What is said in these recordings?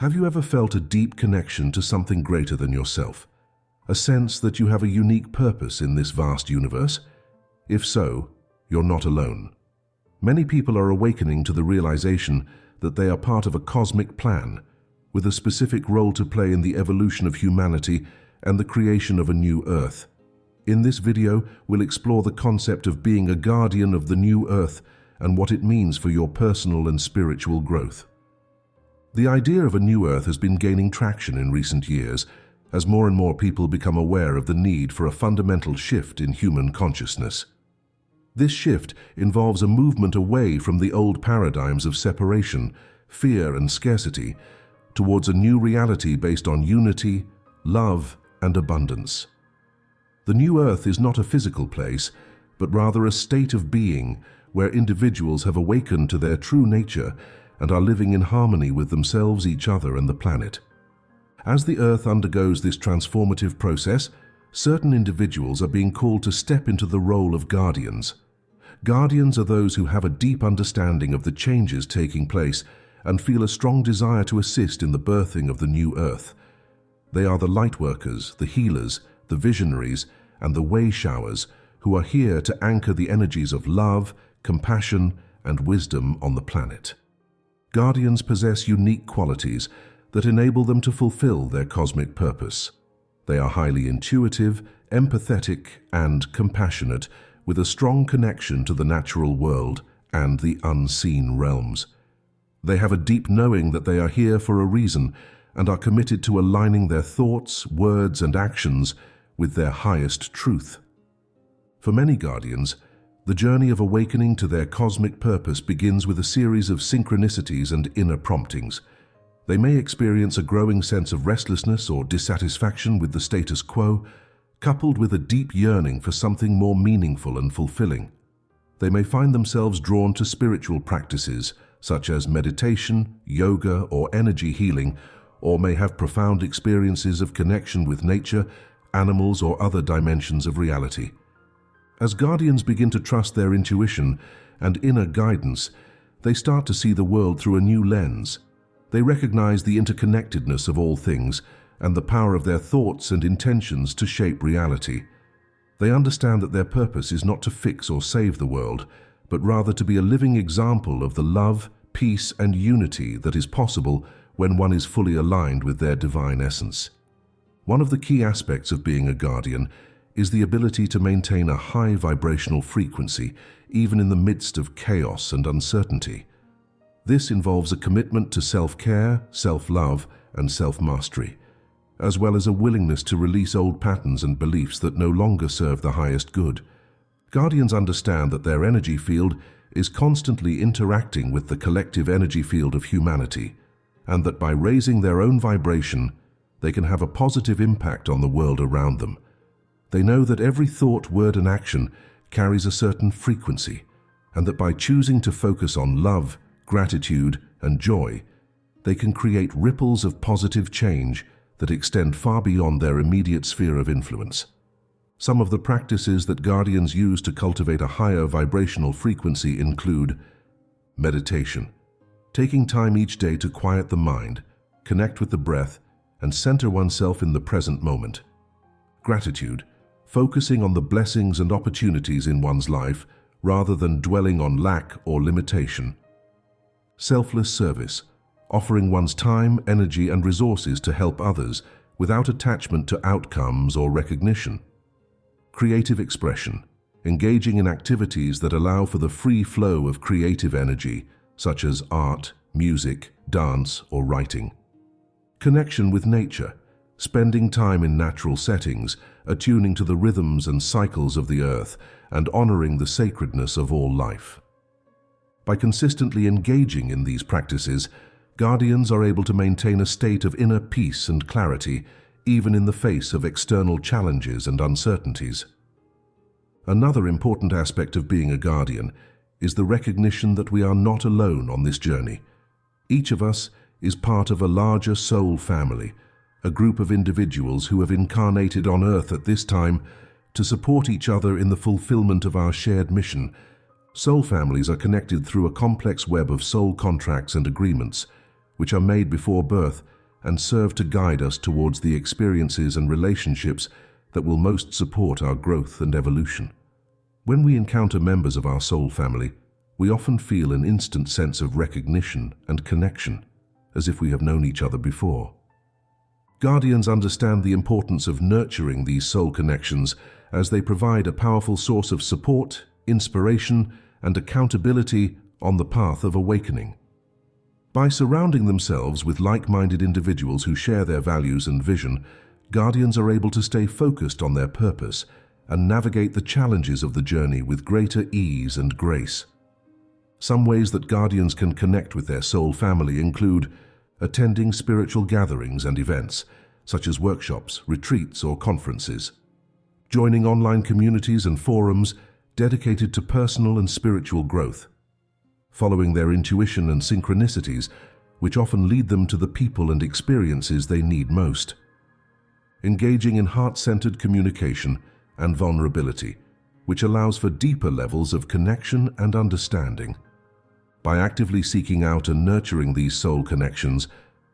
Have you ever felt a deep connection to something greater than yourself? A sense that you have a unique purpose in this vast universe? If so, you're not alone. Many people are awakening to the realization that they are part of a cosmic plan, with a specific role to play in the evolution of humanity and the creation of a new Earth. In this video, we'll explore the concept of being a guardian of the new Earth and what it means for your personal and spiritual growth. The idea of a new Earth has been gaining traction in recent years as more and more people become aware of the need for a fundamental shift in human consciousness. This shift involves a movement away from the old paradigms of separation, fear, and scarcity towards a new reality based on unity, love, and abundance. The new Earth is not a physical place, but rather a state of being where individuals have awakened to their true nature and are living in harmony with themselves, each other, and the planet. As the Earth undergoes this transformative process, certain individuals are being called to step into the role of guardians. Guardians are those who have a deep understanding of the changes taking place and feel a strong desire to assist in the birthing of the new Earth. They are the lightworkers, the healers, the visionaries, and the way showers who are here to anchor the energies of love, compassion, and wisdom on the planet. Guardians possess unique qualities that enable them to fulfill their cosmic purpose. They are highly intuitive, empathetic, and compassionate, with a strong connection to the natural world and the unseen realms. They have a deep knowing that they are here for a reason and are committed to aligning their thoughts, words, and actions with their highest truth. For many guardians, the journey of awakening to their cosmic purpose begins with a series of synchronicities and inner promptings. They may experience a growing sense of restlessness or dissatisfaction with the status quo, coupled with a deep yearning for something more meaningful and fulfilling. They may find themselves drawn to spiritual practices such as meditation, yoga, or energy healing, or may have profound experiences of connection with nature, animals, or other dimensions of reality. As guardians begin to trust their intuition and inner guidance, they start to see the world through a new lens. They recognize the interconnectedness of all things and the power of their thoughts and intentions to shape reality. They understand that their purpose is not to fix or save the world, but rather to be a living example of the love, peace, and unity that is possible when one is fully aligned with their divine essence. One of the key aspects of being a guardian is the ability to maintain a high vibrational frequency, even in the midst of chaos and uncertainty. This involves a commitment to self-care, self-love, and self-mastery, as well as a willingness to release old patterns and beliefs that no longer serve the highest good. Guardians understand that their energy field is constantly interacting with the collective energy field of humanity, and that by raising their own vibration, they can have a positive impact on the world around them. They know that every thought, word, and action carries a certain frequency, and that by choosing to focus on love, gratitude, and joy, they can create ripples of positive change that extend far beyond their immediate sphere of influence. Some of the practices that guardians use to cultivate a higher vibrational frequency include meditation, taking time each day to quiet the mind, connect with the breath, and center oneself in the present moment. Gratitude, focusing on the blessings and opportunities in one's life rather than dwelling on lack or limitation. Selfless service, offering one's time, energy, and resources to help others without attachment to outcomes or recognition. Creative expression, engaging in activities that allow for the free flow of creative energy, such as art, music, dance, or writing. Connection with nature, spending time in natural settings, attuning to the rhythms and cycles of the earth, and honoring the sacredness of all life. By consistently engaging in these practices, guardians are able to maintain a state of inner peace and clarity, even in the face of external challenges and uncertainties. Another important aspect of being a guardian is the recognition that we are not alone on this journey. Each of us is part of a larger soul family, a group of individuals who have incarnated on Earth at this time to support each other in the fulfillment of our shared mission. Soul families are connected through a complex web of soul contracts and agreements, which are made before birth and serve to guide us towards the experiences and relationships that will most support our growth and evolution. When we encounter members of our soul family, we often feel an instant sense of recognition and connection, as if we have known each other before. Guardians understand the importance of nurturing these soul connections as they provide a powerful source of support, inspiration, and accountability on the path of awakening. By surrounding themselves with like-minded individuals who share their values and vision, Guardians are able to stay focused on their purpose and navigate the challenges of the journey with greater ease and grace. Some ways that Guardians can connect with their soul family include attending spiritual gatherings and events, such as workshops, retreats, or conferences, joining online communities and forums dedicated to personal and spiritual growth, following their intuition and synchronicities, which often lead them to the people and experiences they need most, engaging in heart-centered communication and vulnerability, which allows for deeper levels of connection and understanding. By actively seeking out and nurturing these soul connections,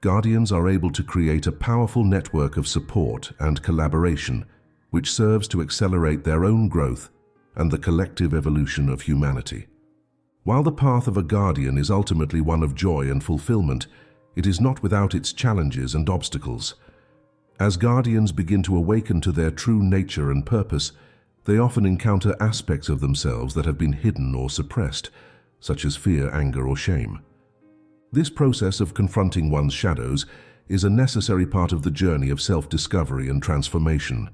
Guardians are able to create a powerful network of support and collaboration, which serves to accelerate their own growth and the collective evolution of humanity. While the path of a Guardian is ultimately one of joy and fulfillment, it is not without its challenges and obstacles. As Guardians begin to awaken to their true nature and purpose, they often encounter aspects of themselves that have been hidden or suppressed, such as fear, anger, or shame. This process of confronting one's shadows is a necessary part of the journey of self-discovery and transformation.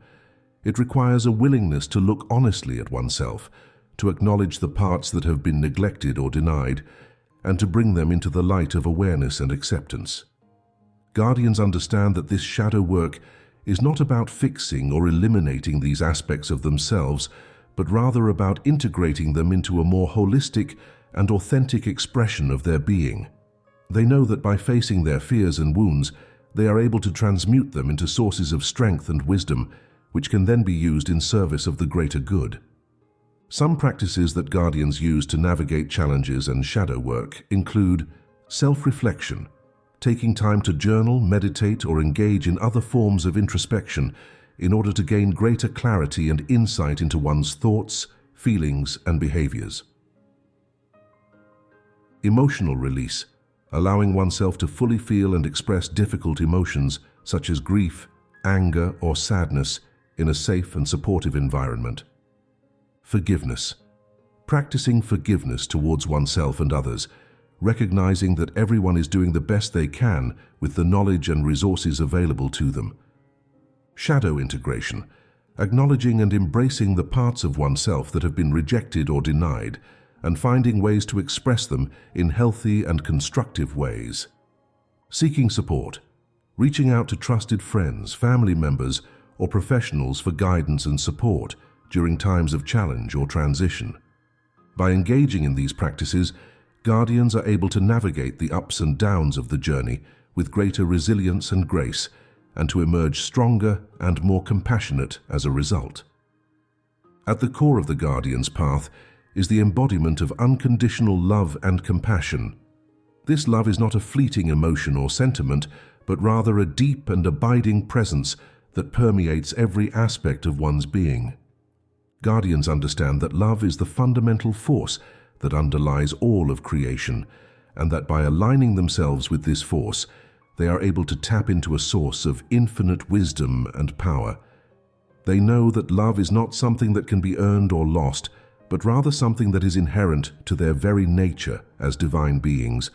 It requires a willingness to look honestly at oneself, to acknowledge the parts that have been neglected or denied, and to bring them into the light of awareness and acceptance. Guardians understand that this shadow work is not about fixing or eliminating these aspects of themselves, but rather about integrating them into a more holistic and authentic expression of their being. They know that by facing their fears and wounds, they are able to transmute them into sources of strength and wisdom, which can then be used in service of the greater good. Some practices that Guardians use to navigate challenges and shadow work include self-reflection, taking time to journal, meditate, or engage in other forms of introspection in order to gain greater clarity and insight into one's thoughts, feelings, and behaviors. Emotional release, allowing oneself to fully feel and express difficult emotions such as grief, anger, or sadness in a safe and supportive environment. Forgiveness, practicing forgiveness towards oneself and others, recognizing that everyone is doing the best they can with the knowledge and resources available to them. Shadow integration, acknowledging and embracing the parts of oneself that have been rejected or denied, and finding ways to express them in healthy and constructive ways. Seeking support, reaching out to trusted friends, family members, or professionals for guidance and support during times of challenge or transition. By engaging in these practices, Guardians are able to navigate the ups and downs of the journey with greater resilience and grace, and to emerge stronger and more compassionate as a result. At the core of the Guardian's path is the embodiment of unconditional love and compassion. This love is not a fleeting emotion or sentiment, but rather a deep and abiding presence that permeates every aspect of one's being. Guardians understand that love is the fundamental force that underlies all of creation, and that by aligning themselves with this force, they are able to tap into a source of infinite wisdom and power. They know that love is not something that can be earned or lost, but rather something that is inherent to their very nature as divine beings.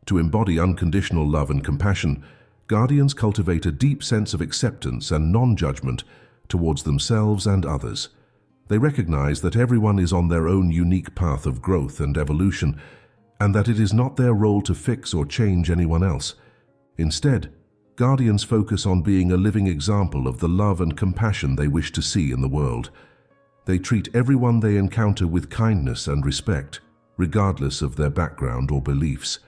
To embody unconditional love and compassion, Guardians cultivate a deep sense of acceptance and non-judgment towards themselves and others. They recognize that everyone is on their own unique path of growth and evolution, and that it is not their role to fix or change anyone else. Instead, Guardians focus on being a living example of the love and compassion they wish to see in the world. They treat everyone they encounter with kindness and respect, regardless of their background or beliefs.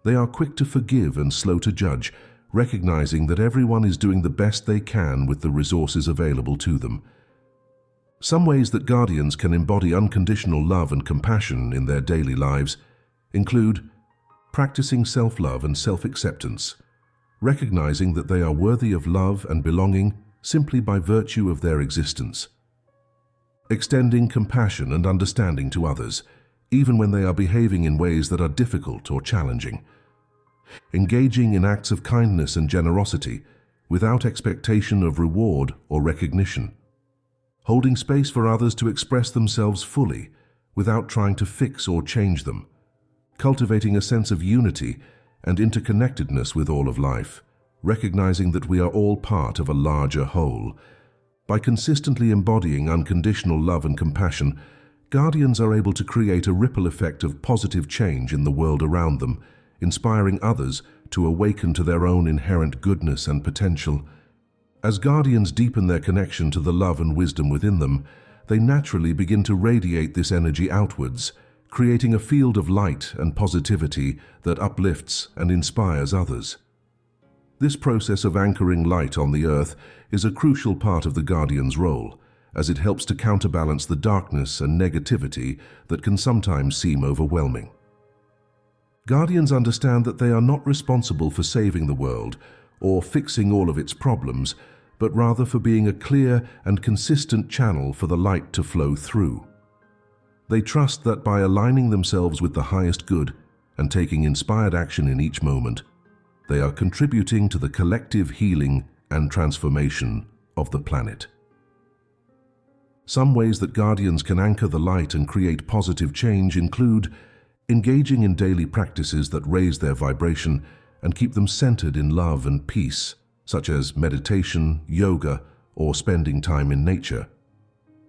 They are quick to forgive and slow to judge, recognizing that everyone is doing the best they can with the resources available to them. Some ways that Guardians can embody unconditional love and compassion in their daily lives include practicing self-love and self-acceptance, recognizing that they are worthy of love and belonging simply by virtue of their existence. Extending compassion and understanding to others, even when they are behaving in ways that are difficult or challenging. Engaging in acts of kindness and generosity without expectation of reward or recognition. Holding space for others to express themselves fully without trying to fix or change them. Cultivating a sense of unity and interconnectedness with all of life, recognizing that we are all part of a larger whole. By consistently embodying unconditional love and compassion, guardians are able to create a ripple effect of positive change in the world around them, inspiring others to awaken to their own inherent goodness and potential. As guardians deepen their connection to the love and wisdom within them, they naturally begin to radiate this energy outwards, creating a field of light and positivity that uplifts and inspires others. This process of anchoring light on the earth is a crucial part of the guardian's role, as it helps to counterbalance the darkness and negativity that can sometimes seem overwhelming. Guardians understand that they are not responsible for saving the world or fixing all of its problems, but rather for being a clear and consistent channel for the light to flow through. They trust that by aligning themselves with the highest good and taking inspired action in each moment, they are contributing to the collective healing and transformation of the planet. Some ways that guardians can anchor the light and create positive change include engaging in daily practices that raise their vibration and keep them centered in love and peace, such as meditation, yoga, or spending time in nature.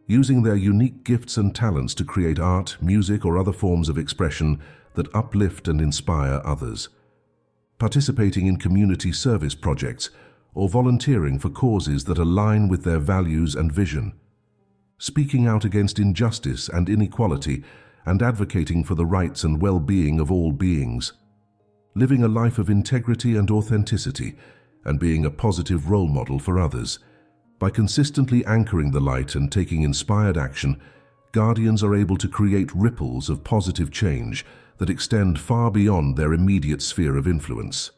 Using their unique gifts and talents to create art, music, or other forms of expression that uplift and inspire others. Participating in community service projects or volunteering for causes that align with their values and vision. Speaking out against injustice and inequality and advocating for the rights and well-being of all beings. Living a life of integrity and authenticity and being a positive role model for others. By consistently anchoring the light and taking inspired action, guardians are able to create ripples of positive change that extend far beyond their immediate sphere of influence.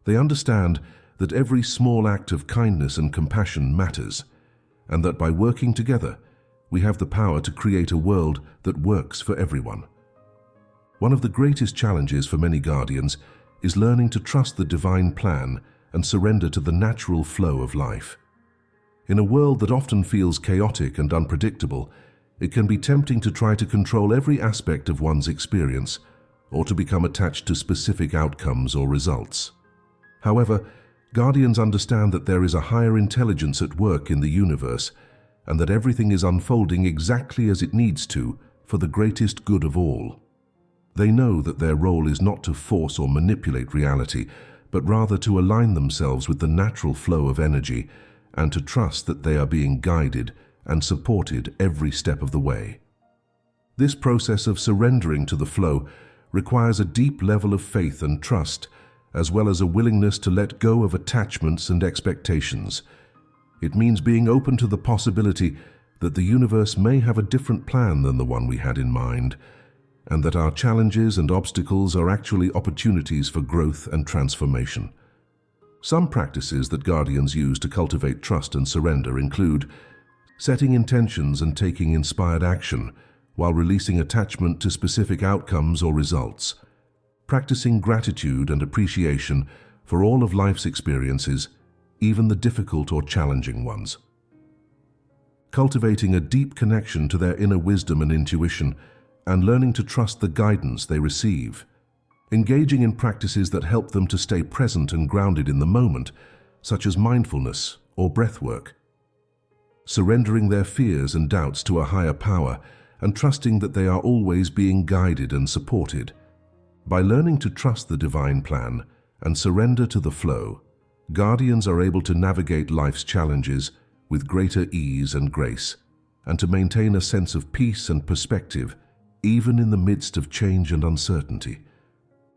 They understand that every small act of kindness and compassion matters, and that by working together, we have the power to create a world that works for everyone. One of the greatest challenges for many guardians is learning to trust the divine plan and surrender to the natural flow of life. In a world that often feels chaotic and unpredictable, it can be tempting to try to control every aspect of one's experience or to become attached to specific outcomes or results. However, guardians understand that there is a higher intelligence at work in the universe and that everything is unfolding exactly as it needs to for the greatest good of all. They know that their role is not to force or manipulate reality, but rather to align themselves with the natural flow of energy and to trust that they are being guided and supported every step of the way. This process of surrendering to the flow requires a deep level of faith and trust, as well as a willingness to let go of attachments and expectations. It means being open to the possibility that the universe may have a different plan than the one we had in mind, and that our challenges and obstacles are actually opportunities for growth and transformation. Some practices that guardians use to cultivate trust and surrender include setting intentions and taking inspired action while releasing attachment to specific outcomes or results, practicing gratitude and appreciation for all of life's experiences, even the difficult or challenging ones, cultivating a deep connection to their inner wisdom and intuition, and learning to trust the guidance they receive, engaging in practices that help them to stay present and grounded in the moment, such as mindfulness or breathwork, surrendering their fears and doubts to a higher power and trusting that they are always being guided and supported. By learning to trust the divine plan and surrender to the flow, guardians are able to navigate life's challenges with greater ease and grace, and to maintain a sense of peace and perspective even in the midst of change and uncertainty.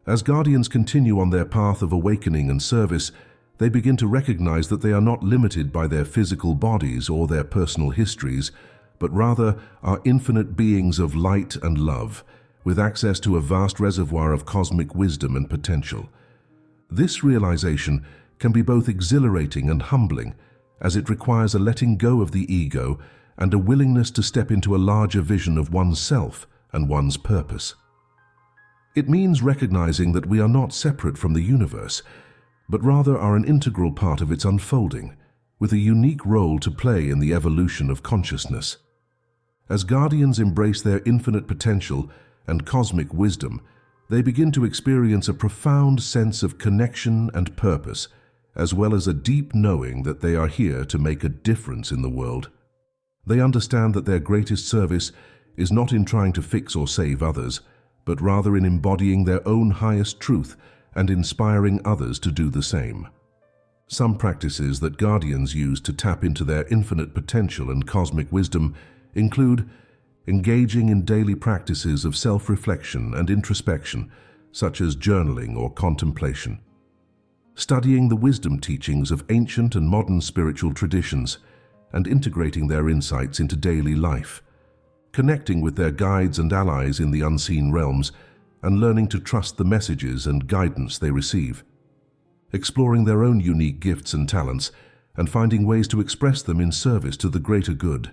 As guardians continue on their path of awakening and service, they begin to recognize that they are not limited by their physical bodies or their personal histories, but rather are infinite beings of light and love, with access to a vast reservoir of cosmic wisdom and potential. This realization can be both exhilarating and humbling, as it requires a letting go of the ego and a willingness to step into a larger vision of oneself and one's purpose. It means recognizing that we are not separate from the universe, but rather are an integral part of its unfolding, with a unique role to play in the evolution of consciousness. As guardians embrace their infinite potential and cosmic wisdom, they begin to experience a profound sense of connection and purpose, as well as a deep knowing that they are here to make a difference in the world. They understand that their greatest service is not in trying to fix or save others, but rather in embodying their own highest truth and inspiring others to do the same. Some practices that guardians use to tap into their infinite potential and cosmic wisdom include engaging in daily practices of self-reflection and introspection, such as journaling or contemplation, studying the wisdom teachings of ancient and modern spiritual traditions and integrating their insights into daily life, connecting with their guides and allies in the unseen realms, and learning to trust the messages and guidance they receive, exploring their own unique gifts and talents and finding ways to express them in service to the greater good,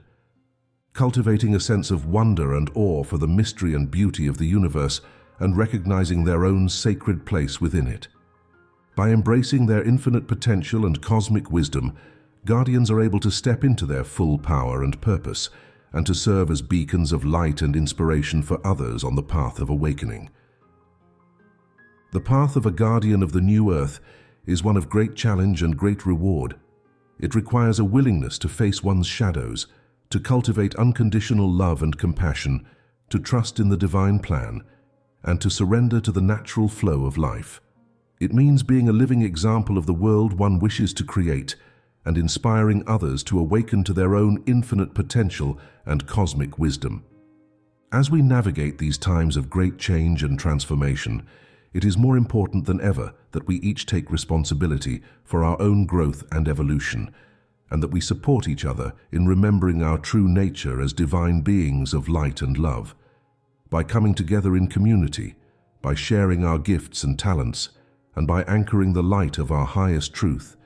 cultivating a sense of wonder and awe for the mystery and beauty of the universe and recognizing their own sacred place within it. By embracing their infinite potential and cosmic wisdom, guardians are able to step into their full power and purpose and to serve as beacons of light and inspiration for others on the path of awakening. The path of a guardian of the new earth is one of great challenge and great reward. It requires a willingness to face one's shadows, to cultivate unconditional love and compassion, to trust in the divine plan, and to surrender to the natural flow of life. It means being a living example of the world one wishes to create and inspiring others to awaken to their own infinite potential and cosmic wisdom. As we navigate these times of great change and transformation, it is more important than ever that we each take responsibility for our own growth and evolution, and that we support each other in remembering our true nature as divine beings of light and love. By coming together in community, by sharing our gifts and talents, and by anchoring the light of our highest truth,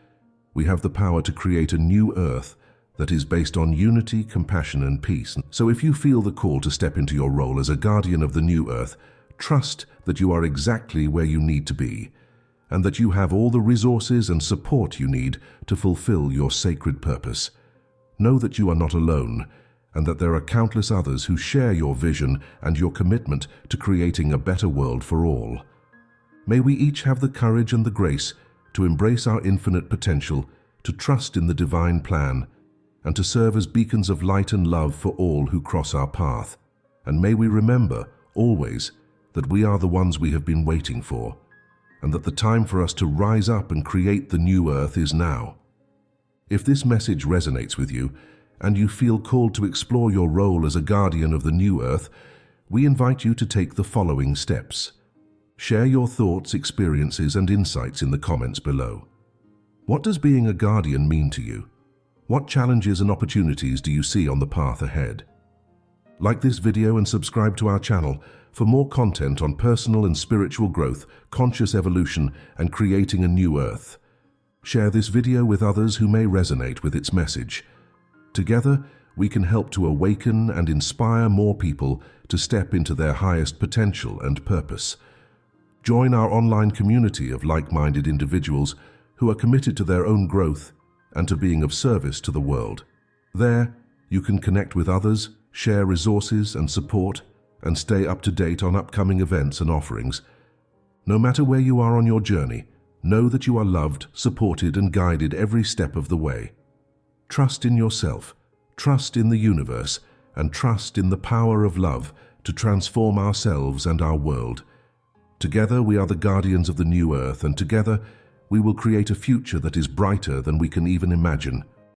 we have the power to create a new earth that is based on unity, compassion, and peace. So if you feel the call to step into your role as a guardian of the new earth, trust that you are exactly where you need to be, and that you have all the resources and support you need to fulfill your sacred purpose. Know that you are not alone, and that there are countless others who share your vision and your commitment to creating a better world for all. May we each have the courage and the grace to embrace our infinite potential, to trust in the divine plan, and to serve as beacons of light and love for all who cross our path. And may we remember, always, that we are the ones we have been waiting for, and that the time for us to rise up and create the new earth is now. If this message resonates with you, and you feel called to explore your role as a guardian of the new earth, we invite you to take the following steps. Share your thoughts, experiences, and insights in the comments below. What does being a guardian mean to you? What challenges and opportunities do you see on the path ahead? Like this video and subscribe to our channel for more content on personal and spiritual growth, conscious evolution, and creating a new earth. Share this video with others who may resonate with its message. Together, we can help to awaken and inspire more people to step into their highest potential and purpose. Join our online community of like-minded individuals who are committed to their own growth and to being of service to the world. There, you can connect with others, share resources and support, and stay up to date on upcoming events and offerings. No matter where you are on your journey, know that you are loved, supported, and guided every step of the way. Trust in yourself, trust in the universe, and trust in the power of love to transform ourselves and our world. Together we are the guardians of the new earth, and together we will create a future that is brighter than we can even imagine.